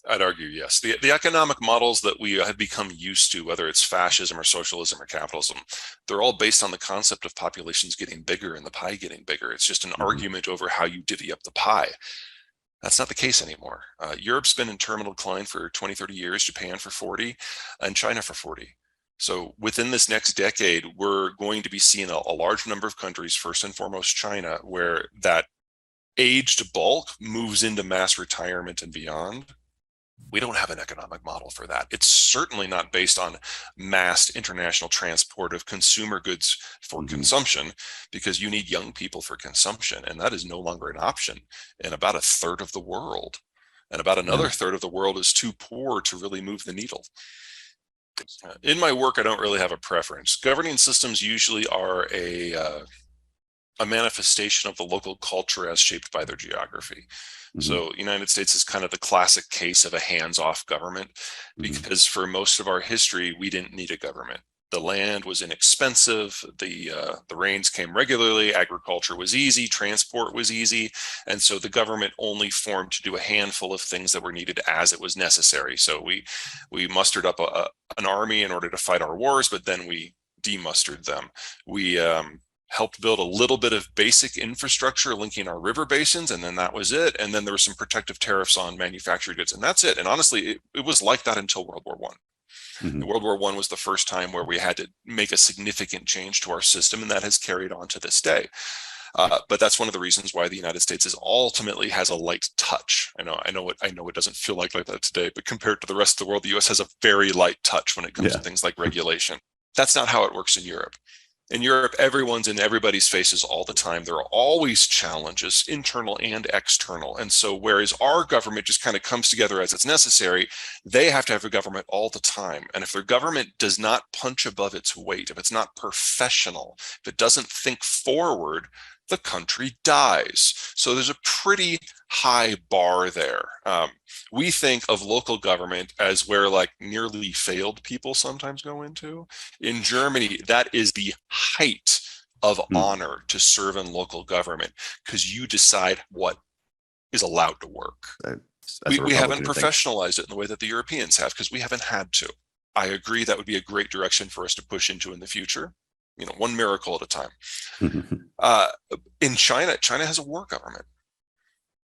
I'd argue yes. The economic models that we have become used to, whether it's fascism or socialism or capitalism, they're all based on the concept of populations getting bigger and the pie getting bigger. It's just an argument over how you divvy up the pie. That's not the case anymore. Europe's been in terminal decline for 20, 30 years, Japan for 40, and China for 40. So within this next decade, we're going to be seeing a large number of countries, first and foremost China, where that aged bulk moves into mass retirement and beyond. We don't have an economic model for that. It's certainly not based on mass international transport of consumer goods for consumption, because you need young people for consumption, and that is no longer an option in about a third of the world. And about another third of the world is too poor to really move the needle. In my work, I don't really have a preference. Governing systems usually are a manifestation of the local culture as shaped by their geography. So United States is kind of the classic case of a hands-off government, because for most of our history, we didn't need a government. The land was inexpensive, the rains came regularly, agriculture was easy, transport was easy, and so the government only formed to do a handful of things that were needed as it was necessary. So we mustered up an army in order to fight our wars, but then we demustered them. We helped build a little bit of basic infrastructure linking our river basins, and then that was it. And then there were some protective tariffs on manufactured goods, and that's it. And honestly, it was like that until World War I. World War I was the first time where we had to make a significant change to our system, and that has carried on to this day. But that's one of the reasons why the United States ultimately has a light touch. I know it doesn't feel like that today, but compared to the rest of the world, the US has a very light touch when it comes to things like regulation. That's not how it works in Europe. In Europe, everyone's in everybody's faces all the time. There are always challenges, internal and external. And so whereas our government just kind of comes together as it's necessary, they have to have a government all the time. And if their government does not punch above its weight, if it's not professional, if it doesn't think forward, the country dies. So there's a pretty high bar there. We think of local government as where like nearly failed people sometimes go into. In Germany, that is the height of honor to serve in local government, because you decide what is allowed to work. We haven't professionalized it in the way that the Europeans have, because we haven't had to. I agree that would be a great direction for us to push into in the future. One miracle at a time. In China has a war government.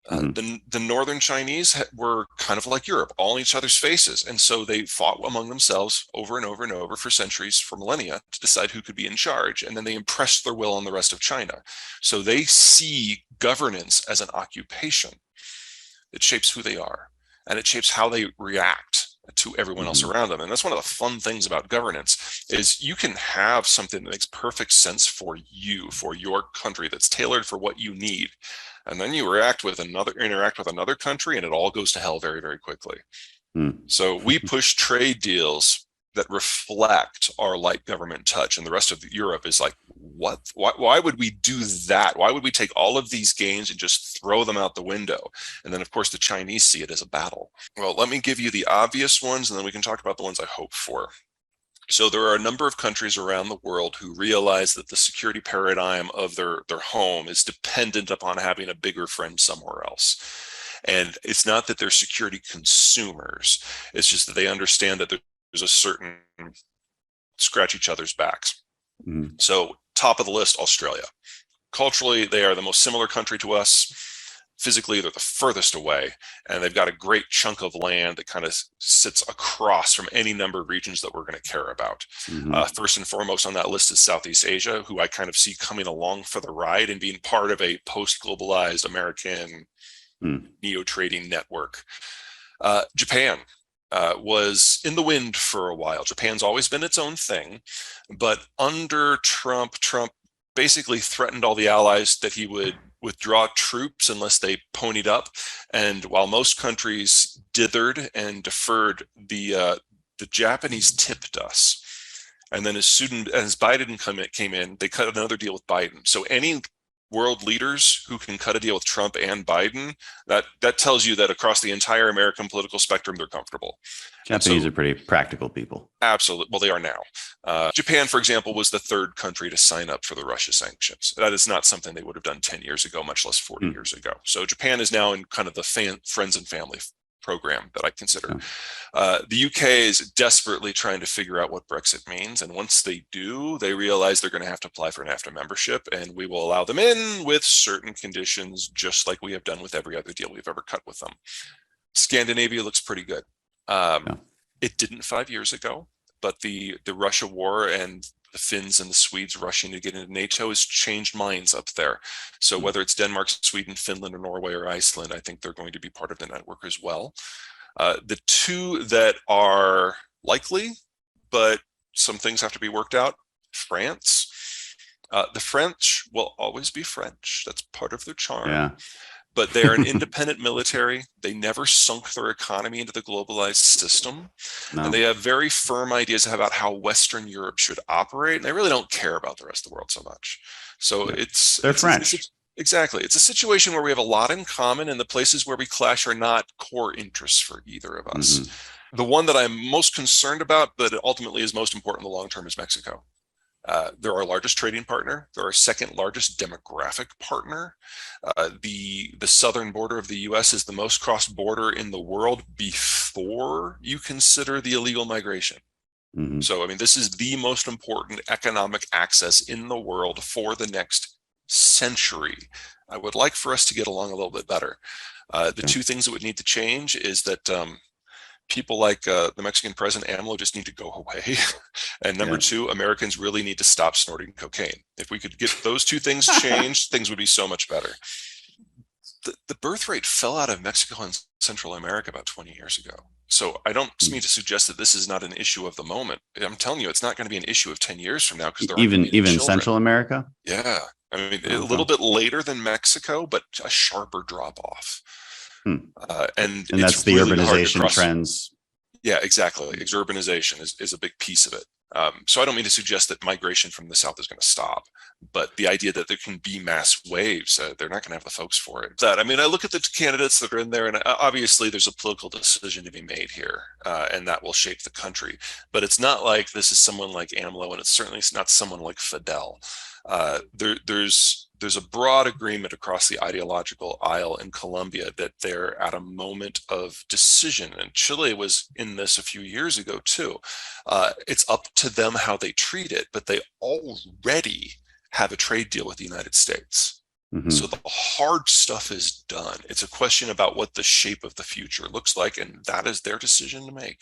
The northern Chinese were kind of like Europe, all in each other's faces. And so they fought among themselves over and over and over for centuries, for millennia, to decide who could be in charge. And then they impressed their will on the rest of China. So they see governance as an occupation. It shapes who they are, and it shapes how they react to everyone else around them. And that's one of the fun things about governance, is you can have something that makes perfect sense for you, for your country, that's tailored for what you need. And then you interact with another country, and it all goes to hell very, very quickly. So we push trade deals that reflect our light government touch, and the rest of Europe is like, what? Why would we do that? Why would we take all of these gains and just throw them out the window? And then, of course, the Chinese see it as a battle. Well, let me give you the obvious ones, and then we can talk about the ones I hope for. So there are a number of countries around the world who realize that the security paradigm of their home is dependent upon having a bigger friend somewhere else. And it's not that they're security consumers. It's just that they understand that there's a certain scratch each other's backs. So top of the list, Australia. Culturally, they are the most similar country to us. Physically, they're the furthest away, and they've got a great chunk of land that kind of sits across from any number of regions that we're going to care about. First and foremost on that list is Southeast Asia, who I kind of see coming along for the ride and being part of a post-globalized American neo-trading network. Japan was in the wind for a while. Japan's always been its own thing, but under Trump basically threatened all the allies that he would withdraw troops unless they ponied up. And while most countries dithered and deferred, the Japanese tipped us. And then as soon as Biden came in, they cut another deal with Biden. So any world leaders who can cut a deal with Trump and Biden, that tells you that across the entire American political spectrum, they're comfortable. Japanese are pretty practical people. Absolutely. Well, they are now. Japan, for example, was the third country to sign up for the Russia sanctions. That is not something they would have done 10 years ago, much less 40 years ago. So Japan is now in kind of the friends and family program that I consider. Yeah. The UK is desperately trying to figure out what Brexit means. And once they do, they realize they're going to have to apply for NAFTA membership, and we will allow them in with certain conditions, just like we have done with every other deal we've ever cut with them. Scandinavia looks pretty good. Yeah. It didn't 5 years ago, but the Russia war and the Finns and the Swedes rushing to get into NATO has changed minds up there. So whether it's Denmark, Sweden, Finland, or Norway, or Iceland, I think they're going to be part of the network as well. The two that are likely, but some things have to be worked out, France. The French will always be French. That's part of their charm. Yeah. But they're an independent military. They never sunk their economy into the globalized system. No. And they have very firm ideas about how Western Europe should operate. And they really don't care about the rest of the world so much. So Yeah. they're French. Exactly. It's a situation where we have a lot in common, and the places where we clash are not core interests for either of us. Mm-hmm. The one that I'm most concerned about, but ultimately is most important in the long term, is Mexico. They're our largest trading partner. They're our second largest demographic partner. The southern border of the U.S. is the most crossed border in the world before you consider the illegal migration. Mm-hmm. So, I mean, this is the most important economic access in the world for the next century. I would like for us to get along a little bit better. The two things that would need to change is that people like the Mexican president AMLO just need to go away. And number two, Americans really need to stop snorting cocaine. If we could get those two things changed, things would be so much better. The birth rate fell out of Mexico and Central America about 20 years ago. So I don't mean to suggest that this is not an issue of the moment. I'm telling you, it's not going to be an issue of 10 years from now, because there even children. Central America. Yeah, I mean, a little bit later than Mexico, but a sharper drop off. And that's the really urbanization trends. Yeah, exactly. Urbanization is a big piece of it. So I don't mean to suggest that migration from the South is going to stop, but the idea that there can be mass waves, they're not going to have the folks for it. I mean, I look at the candidates that are in there, and obviously there's a political decision to be made here, and that will shape the country. But it's not like this is someone like AMLO, and it's certainly not someone like Fidel. There's a broad agreement across the ideological aisle in Colombia that they're at a moment of decision. And Chile was in this a few years ago too. It's up to them how they treat it, but they already have a trade deal with the United States. Mm-hmm. So the hard stuff is done. It's a question about what the shape of the future looks like, and that is their decision to make.